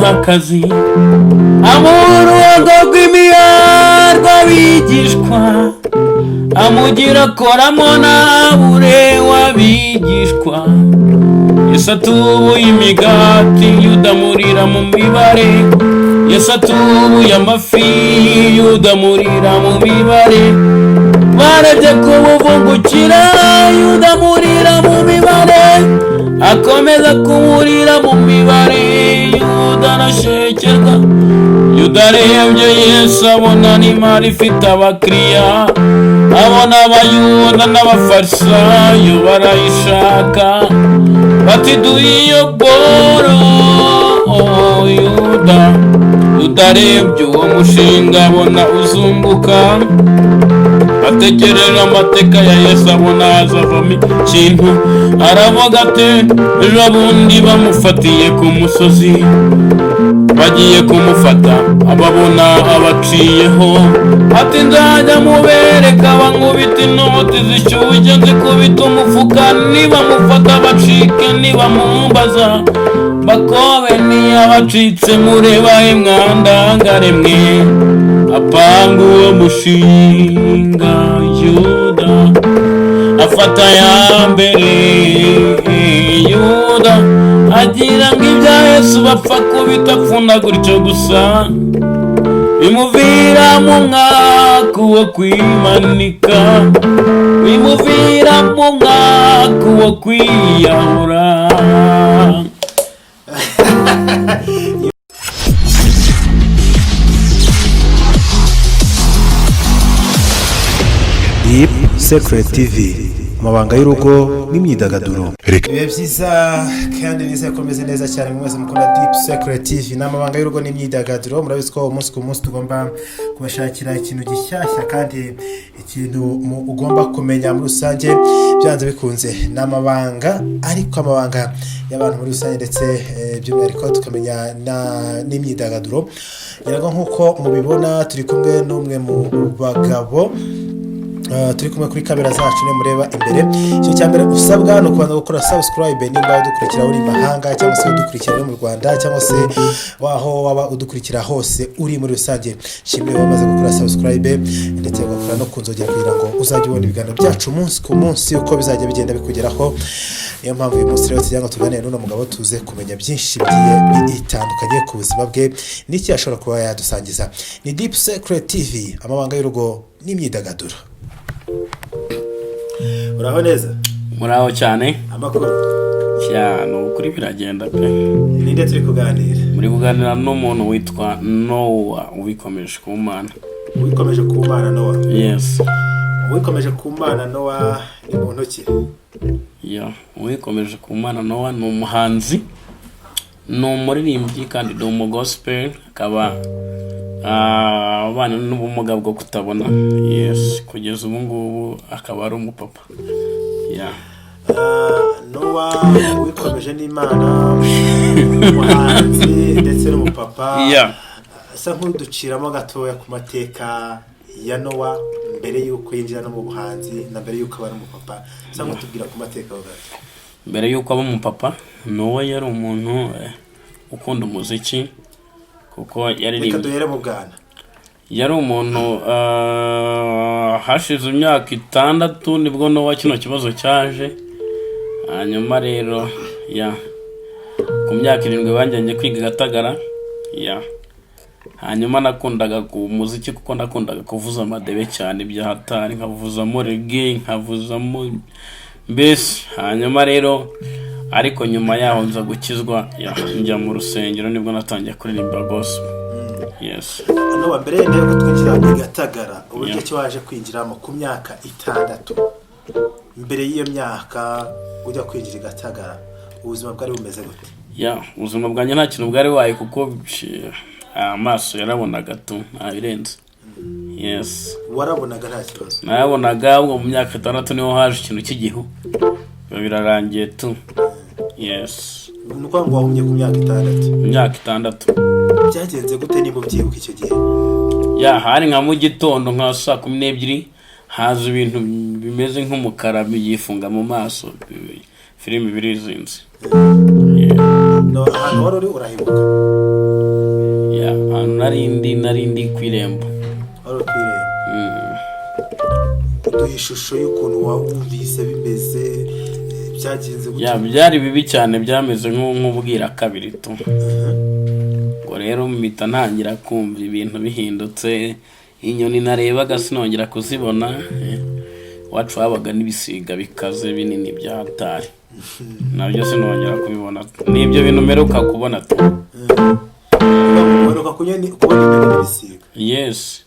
akazi amuha uruhago rw'imiyarwa bigishwa amugira akoramo nabure wabigishwa Yesu atubuye imigati yudamurira mu mibare Yesu atubuye amafi yudamurira mu mibare barebye kumuvungukira yudamurira mu mibare akomeza kumurira mu mibare yuda arashekerwa yuda arebye Yesu abona n'imari ifite abakiriya abona abayuda n'abafarisayo barayishaka bati duhiyo boro yuda arebye uwo mushinga abona uzunguka atekereje amateka ya Yesu abona hazavamo ikintu aravuga ati ejo bundi bamufatiye ku musozi bagiye kumufata ababona abaciyeho ati nzajya mubereka bankubita inoti zishyushye nzikubita umufuka niba mufata bacike niba mumbaza bakobe ntiyabacitse murebahe mwandangare mwe apanga uwo mushinga yuda afata ya mbere yuda agira ngo ibya Yesu bapfa kubita apfuna gutyo gusa bimuvira mu mwaka wo kwimanika bimuvira mu mwaka wo kwiyahura Deep Secret TV, amabanga y'urugo n'imyidagaduro. Bibe byiza kandi neza komeze neza cyane mwese mukora Deep Secret TV n'amabanga y'urugo n'imyidagaduro. Murabizi ko umunsi ku munsi tugomba kubashakira ikintu gishyashya kandi ikintu ugomba kumenya muri rusange byanze bikunze n'amabanga, ariko amabanga y'abantu muri rusange ndetse by'umwihariko tukamenya n'imyidagaduro. Yarago nkuko mubibona turi kumwe n'umwe mu bagabo turi kumwe kuri kamera zacu ne mureba imbere. Icyo cyambere usabwa no kubanza gukora subscribe nimba udukurikira uri mahanga cyangwa se udukurikira mu Rwanda cyangwa se waho waba udukurikira hose uri muri rusange. Shimwe wamaze gukora subscribe ndetse ugakora no kunzogera kugira ngo uzajye ubona ibiganiro byacu umunsi ku munsi uko bizajya bigenda bikugeraho. Niyo mpamvu uyu munsi rero cyangwa tuganira n'uno mugabo tuze kumenya byinshi bigiye bitandukanye ku buzima bwe n'iki ashobora kuba yadusangiza. Ni Deep Secret TV, amabanga y'urugo n'imyidagaduro. Uraho neza? Muraho cyane. Amakuru cyane ukuri biragenda pe. Ninde turi kuganira? Muri kuganira n'umuntu witwa Noah ubikomeje ku Mana. Ubikomeje ku Mana Noah? Yes. Ubikomeje ku Mana Noah ni muntu ki? Ya, ubikomeje ku Mana Noah ni umuhanzi, ni umuririmbyi kandi ni umugospel, akaba abana n'ubumuga bwo kutabona. Yes, kugeza ubu ngubu akaba ari umupapa. Yeah. Noah wikomeje n'Imana, umuhanzi ndetse n'umupapa. Yeah. Asa nk'uduciramo gatoya ku mateka ya Noah mbere yuko yinjira no mu buhanzi na mbere yuko aba ari umupapa. Asa nk'utubwira ku mateka ho gato. Mbere yuko aba umupapa, Noah yari umuntu ukunda umuziki kuko yari mu Bwana. Yari umuntu hashize imyaka 6 nibwo Noah kino kibazo cyaje. Hanyuma rero ku myaka 7 banjye kwiga Gatagara. Hanyuma nakundaga ku muziki kuko nakundaga kuvuza amadebe cyane bya hatari, nkavuzamo reggae, nkavuzamo mbese. Hanyuma rero ariko nyuma yaho nza gukizwa njya mu rusengero nibwo natangiye kuririmba gospel. Yes. Noah mbere yo gutwinjira i Gatagara uburyo cyo waje kwinjiramo ku myaka 6. Mbere y'iyo myaka ujya kwinjira i Gatagara ubuzima bwari bumeze gute? Ubuzima bwanjye nta kintu bwari waye kuko amaso yarabonaga tu abirenze. Yes. Warabonaga nta kibazo? Nabonaga ubwo mu myaka 6 niho haje ikintu cy'igihu birarangiye tu. Yes. Nuko ngo wahumye ku myaka 6. Myaka 6. Byagenze gute niba byibuka icyo gihe? Hari nka mu gitondo nka saa 12 haza ibintu bimeze nk'umukara biyifunga mu maso, filime birizinze. no ahantu wari uri urahibuka ya ahantu narindi kwirembo wari kwirembo uduha ishusho y'ukuntu wumvise bimeze byagenze gute ya byari bibi cyane byameze nk'ubwira kabiri tu ngo rero mpita ntangira kumva ibintu bihindutse inyoni narebaga sinongera kuzibona wacu habaga n'ibisiga bikaze binini bya hatari nabyo sinongera kubibona n'ibyo bintu meruka kubona tu meruka kubona inyoni n'ibisiga yes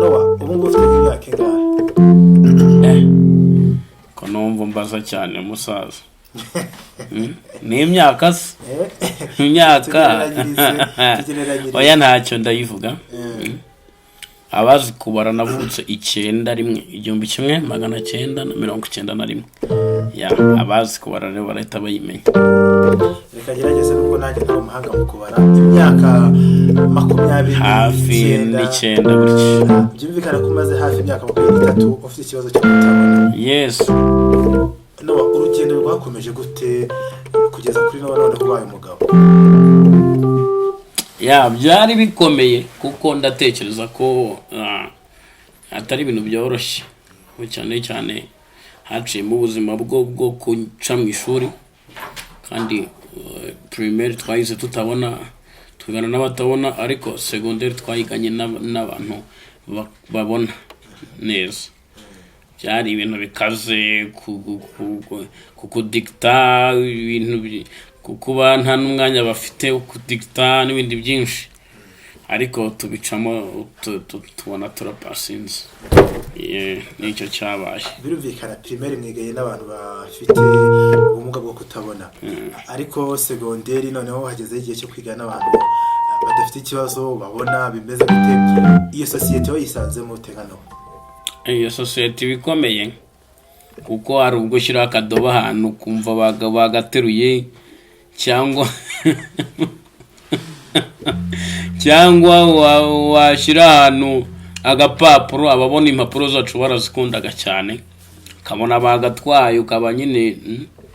Nowa ubu ngubu ufite imyaka ingahe ko numva mbaza cyane musaza ni imyaka se imyaka oya ntacyo ndayivuga abazi kubara navutse 1991 ya abazi kubara rero barahita bayimenya reka gerageze nubwo nanjye nta umuhanga mu kubara imyaka 20 hafi 9 gutya byumvikana ko umaze hafi imyaka 23 ufite ikibazo cyo kutabona yes no urugendo rwakomeje gute kugeza kuri none ubaye umugabo ya byari bikomeye kuko ndatekereza ko atari ibintu byoroshye cyane haciye mu buzima bwo kuca mu ishuri kandi primaire twayize tutabona twigana n'abatabona ariko secondaire twayiganye n'abantu babona neza byari ibintu bikaze kukudikta ibintu kuba nta n'umwanya bafite kudikta n'ibindi byinshi ariko tubicamo tubona turapasinze nicyo cyabaye birumvikana primaire mwigaye n'abantu bafite ubumuga bwo kutabona ariko secondaire noneho hageze igihe cyo kwiga n'abantu badafite ikibazo babona bimeze gute iyo societe yisanzemo utegano iyo societe bikomeye kuko hari ubwo shyira akadoba ahantu kumva bagateruye cyangwa washyira ahantu agapapuro ababona impapuro zacu barazikundaga cyane kabona bagatwaye ukaba nyine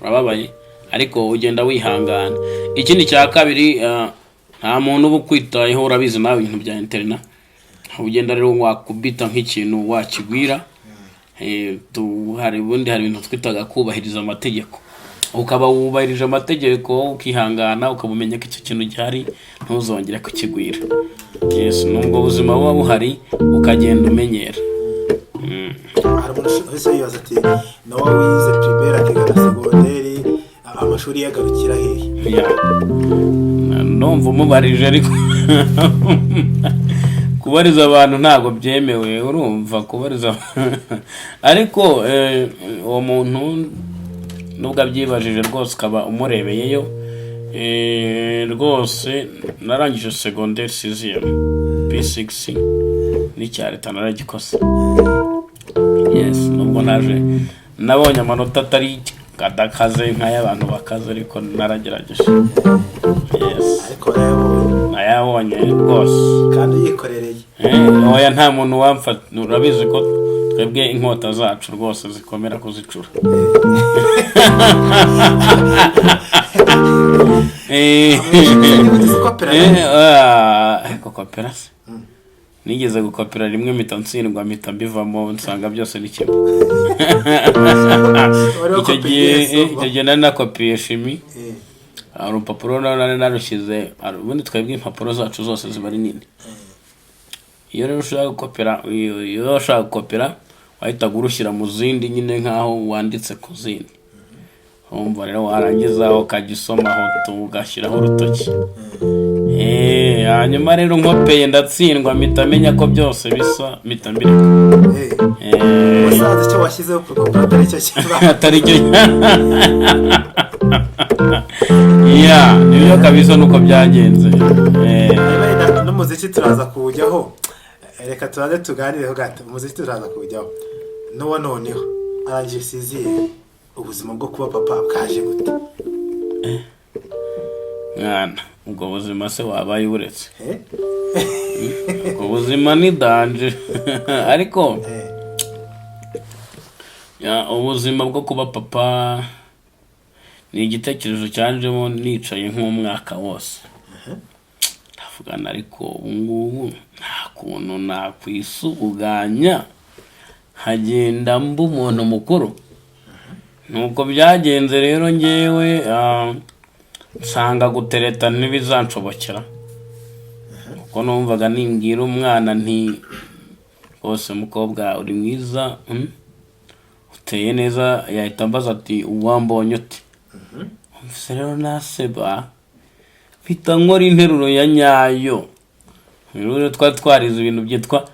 urababaye ariko ugenda wihangana ikindi cya kabiri nta muntu uba ukwitayeho urabizi nawe ibintu bya internet ugenda rero wakubita nk'ikintu wakigwira hari ibintu twitaga kubahiriza amategeko ukaba wubahirije amategeko ukihangana ukabumenya ko icyo kintu gihari ntuzongere kukigwira yes nubwo ubuzima buba buhari ukagenda umenyera hari umuntu wese yibaza ati nawe wize primaire akiga na secondaire amashuri yagarukira hehe numva umubarije ariko kubariza abantu ntago byemewe urumva kubariza ariko uwo muntu nubwo abyibajije rwose ukaba umurebeyeyo rwose narangije secondaire 6e P6 n'icya leta naragikose yes nubwo nabonye amanota atari kadakaze nk'ay'abantu bakaze ariko naragerageje yes ariko rero nayabonye rwose kandi yikorereye oya nta muntu wamfata urabizi ko twebwe inkota zacu rwose zikomera kuzicura kopera nigeze gukopera rimwe mpita ntsindwa mpita mbivamo nsanga byose ni kimwe icyo gihe nari nakopiye shimi urupapuro narushyize ubundi twebwe impapuro zacu zose ziba ari nini iyo rero ushaka gukopera wahita urushyira mu zindi nyine nk'aho wanditse ku zindi wumva rero warangiza ukajya usomaho ugashyiraho urutoki hanyuma rero nkopeye ndatsindwa mpita menya ko byose bisa mpita mbireka wasanze icyo washyizeho ku rupapuro atari cyo nibyo kabisa nuko byagenze n'umuziki turaza kuwujyaho reka tubanze tuganireho gato umuziki turaza kuwujyaho n'uwo noneho arangije siziye ubuzima bwo kuba papa bwaje gute mwana ubwo buzima se wabaye uretse ubwo buzima ni danje ariko ubuzima bwo kuba papa ni igitekerezo cyanjemo nicaye nk'umwaka wose ndavugana ariko ubu ngubu nta kuntu nakwisuganya hagenda mba umuntu mukuru. Nuko byagenze rero ngewe nsanga gutereta ntibizanshobokera kuko numvaga nimbwira umwana nti rwose mukobwa uri mwiza uteye neza, yahita ambaza ati uwambonye ute. Mfise rero naseba mfita nkora interuro ya nyayo. Rero twarize ibintu byitwa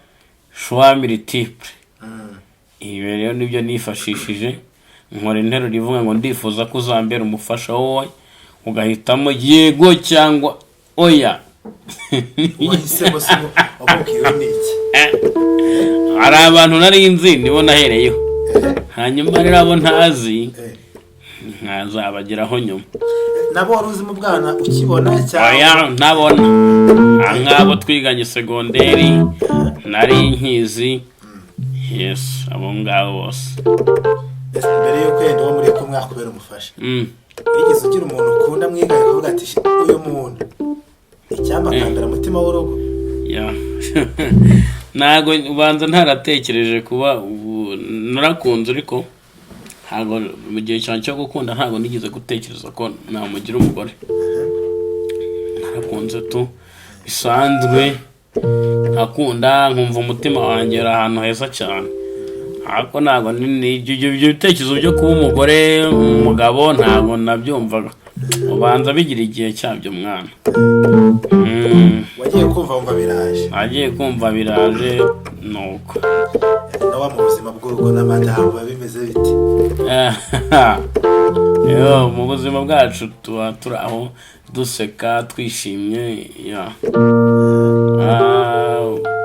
choix multiple. Ibi rero nibyo nifashishije nkora interuro ivuga ngo ndifuza ko uzambera umufasha wowe, ugahitamo yego cyangwa oya. wahisemo se wabwiwe n'iki? Hari abantu nari nzi nibo nahereyeho, hanyuma rero abo ntazi nkazabageraho nyuma. Nabo wari uzi mu bwana ukibona cyangwa? Oya, ntabona. Nk'abo twiganye segonderi nari nkizi. Yes, abo ngabo bose. Mbere yuko yenda uwo muri kumwe akubera umufasha, wigeze ugira umuntu ukunda mwigaye kuvuga ati uyu muntu icyamba kandara mutima w'urugo? Ntago ubanza ntaratekereje kuba narakunze, ariko ntago mu gihe cyane cyo gukunda ntago nigeze gutekereza ko namugira umugore. Narakunze tu bisanzwe, akunda nkumva umutima wanjye ahantu heza cyane, ariko ntago ibyo bitekerezo byo kuba umugore umugabo ntago nabyumvaga. Ubanza bigira igihe cyabyo mwana. Wagiye kumva wumva biraje? Agiye kumva biraje nuko. Nawe mu buzima bw'urugo n'amadamu babimeze bite? Mu buzima bwacu tuba turi aho duseka twishimye.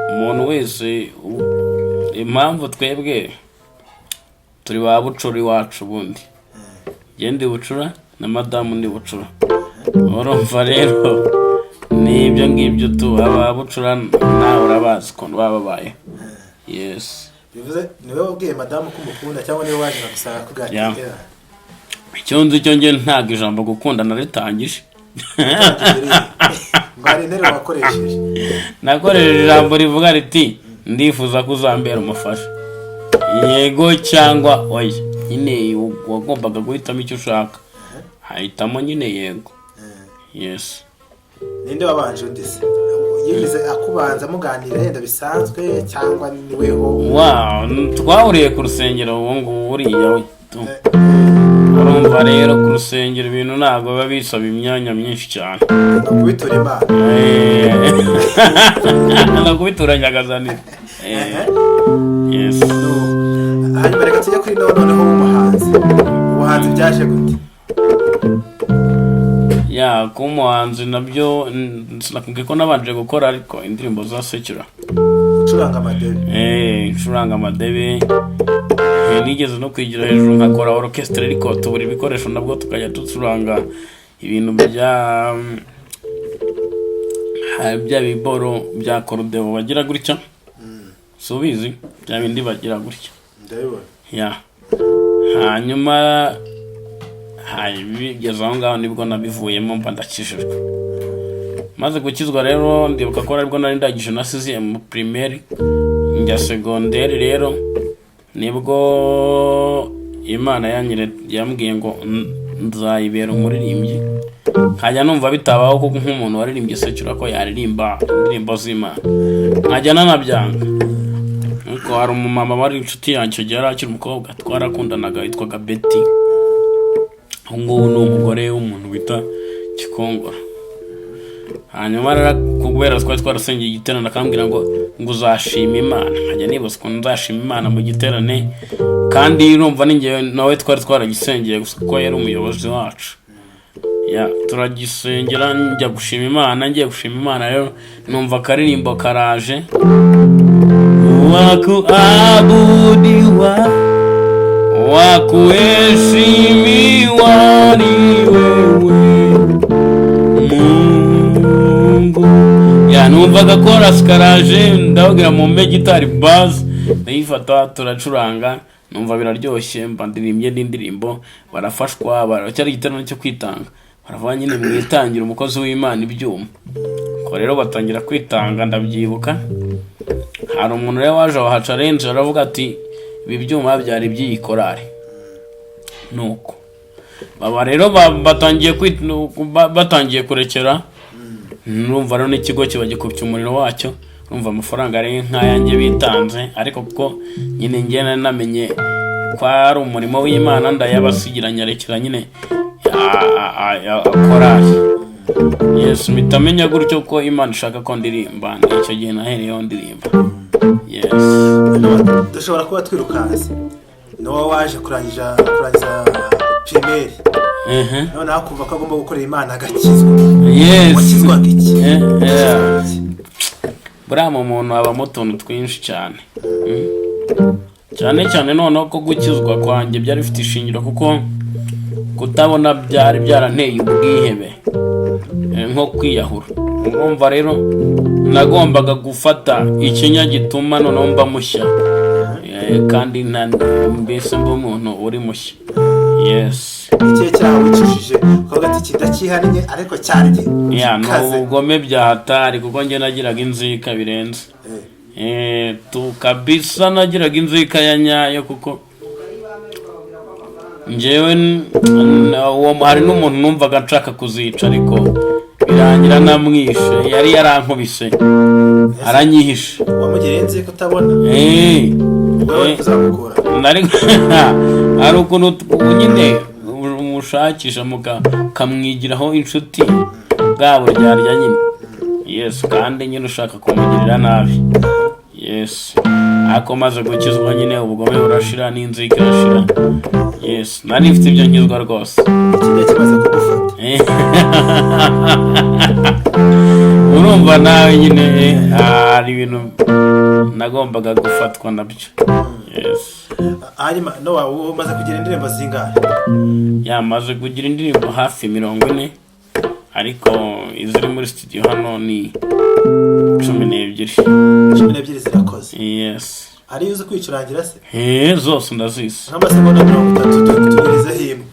Umuntu wese impamvu twebwe turi ba bucura iwacu, ubundi gende bucura na madamu ndi bucura. Urumva rero nibyo ngibyo tu aba bucura nawe urabazi ko bababaye. Yes. Bivuze niwe wabwiye madamu ko umukunda cyangwa niwe waje gusanga kuganira? Icyo nzi cyo nge ntago ijambo gukunda naritangije. Ngari interuro wakoresheje? Nakoresheje ijambo rivuga riti ndifuza ko uzambera umufasha, yego cyangwa oya. Nyine wagombaga guhitamo icyo ushaka, hahitamo nyine yego. Yes. Ninde wabanje undi se? Yigeze akubanza muganira yenda bisanzwe cyangwa niweho? Twahuriye ku rusengero uwo nguwo uriya we. Urumva rero ku rusengero ibintu ntabwo biba bisaba imyanya myinshi cyane. Kubitura Imana. Nakubitura Nyagazanira. Yes. Hanyuma reka tujye kuri noneho umuhanzi. Ubuhanzi byaje gute? Ku muhanzi nabyo nakubwiye ko nabanje gukora ariko indirimbo za sekira. Ucuranga amadebe? Ucuranga amadebe. Nigeze no kwigira hejuru nkakora orchestre, ariko tubura ibikoresho nabwo tukajya ducuranga ibintu bya biboro bya korodeo bagira gutya. Subizi bya bindi bagira gutya. Ndabibona. Hanyuma bigeze aho ngaho nibwo nabivuyemo mba ndakijijwe. Maze gukizwa rero ndibuka ko aribwo nari ndagije nasize mu primaire njya segonderi. Rero nibwo Imana yambwiye ngo nzayibera umuririmbyi. Nkajya numva bitabaho kuko nk'umuntu waririmbye sekira ko yaririmba indirimbo z'Imana, nkajya nanabyanga. Nuko hari umumama wari inshuti yanjye yari akiri umukobwa twarakundanaga yitwaga Betty. Ngubu ni umugore w'umuntu bita Kikongora. Hanyuma kubera twarasengeye igiterane akambwira ngo uzashima Imana. Nkajya nibaza ko nzashima Imana mu giterane, kandi urumva ninjye nawe twaragisengeye gusa ko yari umuyobozi wacu. Turagisengera njya gushima Imana. Ngiye gushima Imana rero numva akaririmbo karaje, wakuabudiwa wakuheshimiwa ni wewe Mungu. Numvaga chorus karaje, ndabwira mu gitari bass ndayifata turacuranga. numva biraryoshye, mba ndirimbye n'indirimbo, barafashwa, baracyari igiterane cyo kwitanga, baravuga nyine mwitangira umukozi w'Imana ibyuma. Ko rero batangira kwitanga, ndabyibuka hari umuntu rero waje wa challenge aravuga ati ibi byuma byari by'iyi korari. Nuko baba rero batangiye kurekera, numva rero n'ikigo kiba gikubye umuriro wacyo, numva amafaranga ari nk'ayanjye bitanze, ariko kuko nyine njye namenye ko ari umurimo w'Imana ndayabasigira nyarekera nyine korari. Yes, mitamenya gutyo ko Imana ishaka ko ndirimba, icyo gihe nahereyeho ndirimba. Yes. Dushobora kuba twirukanse no waje kurangiza primaire, none akumva ko agomba gukorera Imana agakizwa. Yes. Wakizwa iki? Buriya mu muntu habamo utuntu twinshi cyane, cyane noneho ko gukizwa kwanjye byari bifite ishingiro, kuko kutabona byari byaranteye ubwihebe nko kwiyahura. Urumva rero nagombaga gufata ikinya gituma noneho mba mushya, kandi mbese mba umuntu uri mushya. Yes. Ikihe cyawe wicishije ukavuga ati kidakihannye ariko cyarye? Ubugome bya hatari, kuko njye nagiraga inzika birenze. Kabisa nagiraga inzika ya nyayo, kuko njyewe hari n'umuntu numvaga nshaka kuzica, ariko birangira namwishe. Yari yarankubise aranyihisha. Wamugiriye inzika utabona? Wowe kuzamukura hari ukuntu nyine umushakisha mukamwigiraho inshuti bwabo ryarya nyine. Yes, kandi nyine ushaka kumugirira nabi. Yes, akomaze gukizwa nyine ubugome burashira n'inzika irashira. Yes, nari mfite ibyo nkizwa rwose. Ikindi kimaze kugufata. Urumva nawe nyine hari ibintu nagombaga gufatwa nabyo. Yes. Hanyuma no umaze kugira indirimbo zingahe? Yamaze kugira indirimbo hafi 40, ariko iziri muri studio hano ni 12. 12 zirakoze. Yes. Ari uzi kwicurangira se? Zose ndazizi. Nk'amasegonda 30 tuguriza himwe.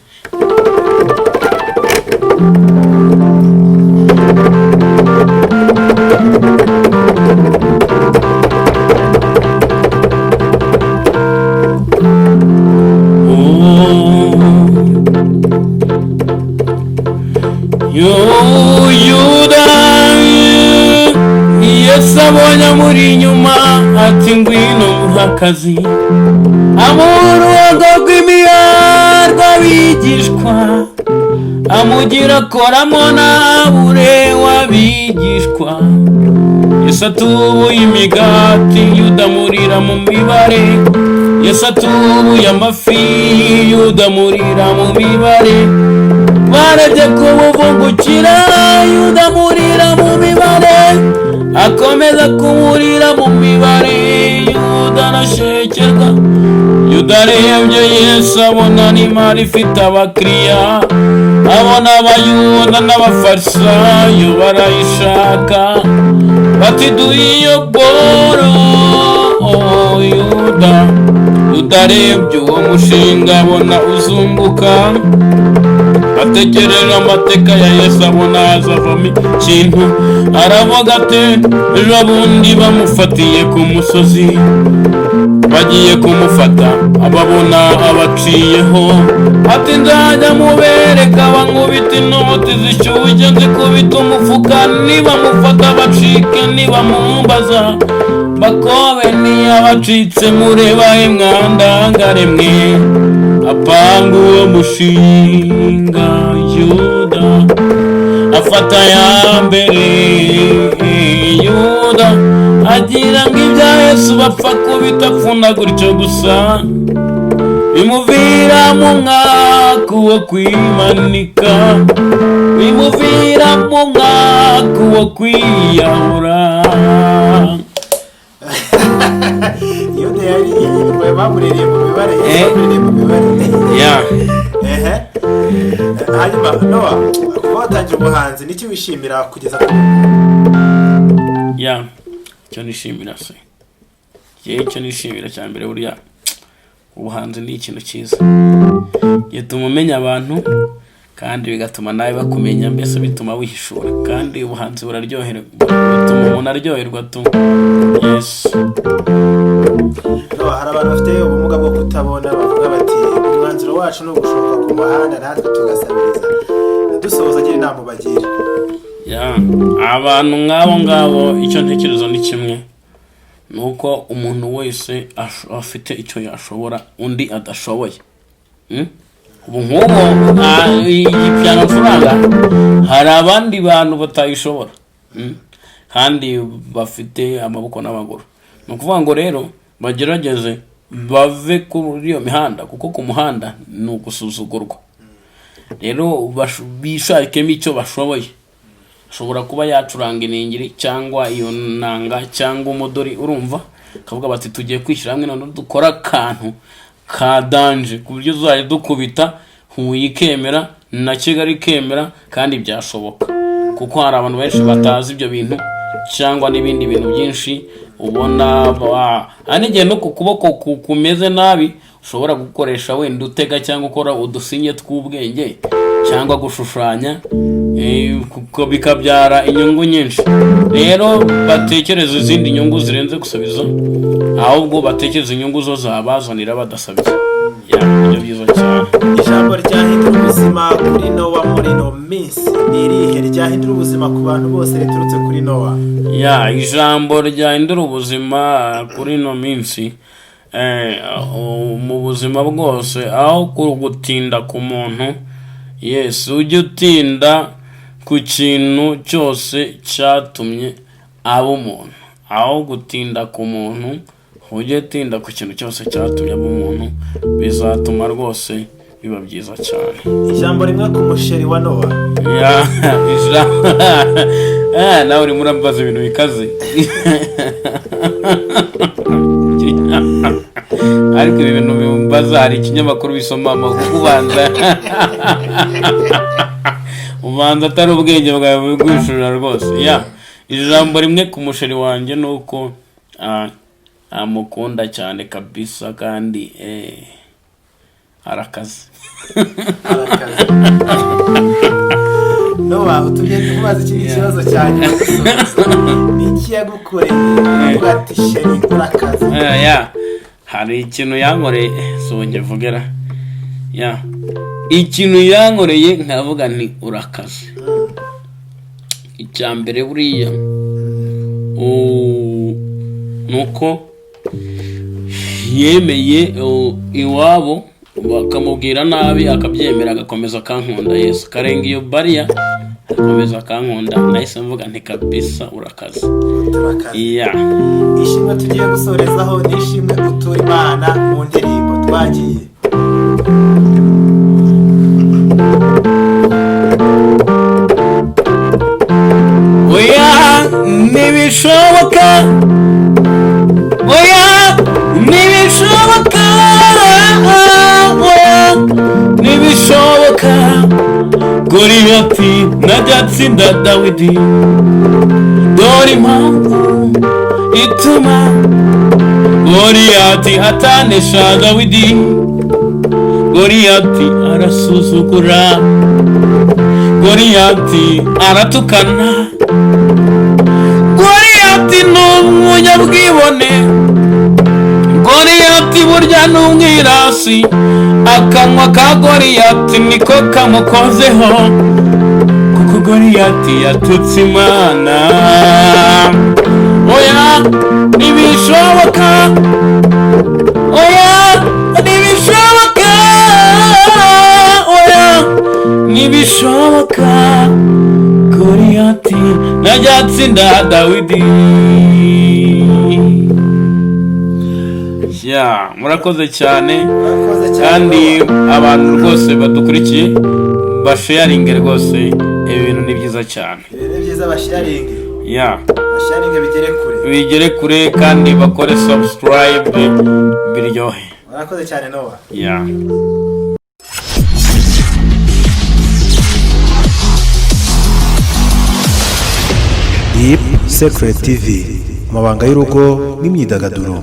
Yuda Yesu abonye muri inyuma ati ngwino muhakazi, amuru agagwimiyarwa bigishwa, amugira koramo nabure wabigishwa. Yesu atubuye imigati, Yuda murira mu mibare. Yesu atubuye amafi, Yuda murira mu mibare. Barebye kumuvungukira, Yuda murira mu mibare. Akomeza kumurira mu mibare, Yuda arashekerwa. Yuda arebye Yesu abona n'imari ifite abakiriya, abona abayuda n'abafarisayo barayishaka, bati duhiyo boro. Yuda arebye uwo mushinga abona uzunguka, atekereza amateka ya Yesu abona hazavamo ikintu, aravuga ati ejo bundi bamufatiye ku musozi, bagiye kumufata ababona abaciyeho, ati nzajya mubereka bankubita inoti zishyushye zikubita umufuka, niba mufata bacike, niba mumbaza bakobe ntiyabacitse, mureba imwandangare mwe. Apanga uwo mushinga, Yuda afata ya mbere. Yuda agira ngo ibya Yesu bapfa kubita pfunda gutyo gusa, bimuvira mu mwaka wo kwimanika, bimuvira mu mwaka wo kwiyahura. Yuda yari bamuririye mu mibare, bamuririye mu mibare. Hanyuma Noah, kuba watangira ubuhanzi niki wishimira kugeza ku cyo nishimira se? Icyo nishimira cya mbere buriya ubuhanzi ni ikintu cyiza, gituma umenya abantu kandi bigatuma nawe bakumenya, mbese bituma wihishura, kandi ubuhanzi buraryohera, bituma umuntu aryoherwa tu. Yes. No, hari abantu bafite ubumuga bwo kutabona bavuga bati umwanzuro wacu ni ugushoka ku muhanda natwe tugasabiriza, dusohoza agira inama bagira. Abantu ngabo icyo ntekerezo ni kimwe, nuko umuntu wese afite icyo yashobora undi adashoboye. Ubu nk'ubu piano ncuranga, hari abandi bantu batayishobora kandi bafite amaboko n'amaguru. Ni ukuvuga ngo rero bagerageze bave kuri iyo mihanda, kuko ku muhanda ni ugusuzugurwa. Rero bishakemo icyo bashoboye. Ashobora kuba yacuranga iningiri cyangwa iyo nanga cyangwa umudori, urumva, kavuga bati tugiye kwishyira hamwe none dukora akantu ka danje ku buryo uzajya dukubita Huye ikemera na Kigali ikemera, kandi byashoboka, kuko hari abantu benshi batazi ibyo bintu cyangwa n'ibindi bintu byinshi ubona anigiye no ku kuboko kumeze nabi ushobora gukoresha wenda utega cyangwa ukora udusinye tw'ubwenge cyangwa gushushanya, kuko bikabyara inyungu nyinshi. Rero batekereza izindi nyungu zirenze gusabiza, ahubwo batekereza inyungu zo zabazanira badasabiza. Ibyo byiza cyane. Ijambo ryahindura ubuzima kuri Nowa muri no minsi ni irihe? Ryahindura ubuzima ku bantu bose riturutse kuri Nowa? Ijambo ryahindura ubuzima kuri no minsi mu buzima bwose, aho gutinda ku muntu. Yes, ujye utinda ku kintu cyose cyatumye aba umuntu, aho gutinda ku muntu ujye utinda ku kintu cyose cyatumye aba umuntu, bizatuma rwose biba byiza cyane. Ijambo rimwe ku musheri wa Nowa. Nawe urimo urambaza ibintu bikaze. Ariko ibi bintu bimbaza, hari ikinyamakuru bisoma amakuru ubanza atari ubwenge bwawe bwishurira rwose. Ijambo rimwe ku musheri wanjye ni uko amukunda cyane kabisa, kandi arakaze. Nowa, utumye tumaze ikindi kibazo cyane. Ni iki yagukoreye ati sheri urakaze? Hari ikintu yankoreye songe vugera. Ikintu yankoreye nkavuga ni urakaze. Icyambere buriya nuko yemeye iwabo bakamubwira nabi akabyemera agakomeza akankunda. Yesu karenga iyo bariya akomeza akankunda, nahise mvuga nti kabisa urakaze. Ishimwe tugiye gusorezaho ni ishimwe utura Imana mu ndirimbo twagiye. Nibishoboka, nibishoboka, nibishoboka, Goliyati najyatsinda Dawidi, dore impamvu ituma Goliyati atanesha Dawidi. Goliyati arasuzugura, Goliyati aratukana, Goliyati ni umunyabwibone, Goliyati burya ni umwirasi, akanwa ka Goliyati niko kamukozeho, kuko Goliyati yatutse Imana. Nibishoboka, nibishoboka, nibishoboka, Goliyati najyatsinda Dawidi. Murakoze cyane, kandi abantu rwose badukurikiye basharinge rwose, ibintu ni byiza cyane. Ni byiza basharinge. Basharinge bigere kure kandi bakore subscribe biryohe. Murakoze cyane Nowa. Deep Secret TV, amabanga y'urugo n'imyidagaduro.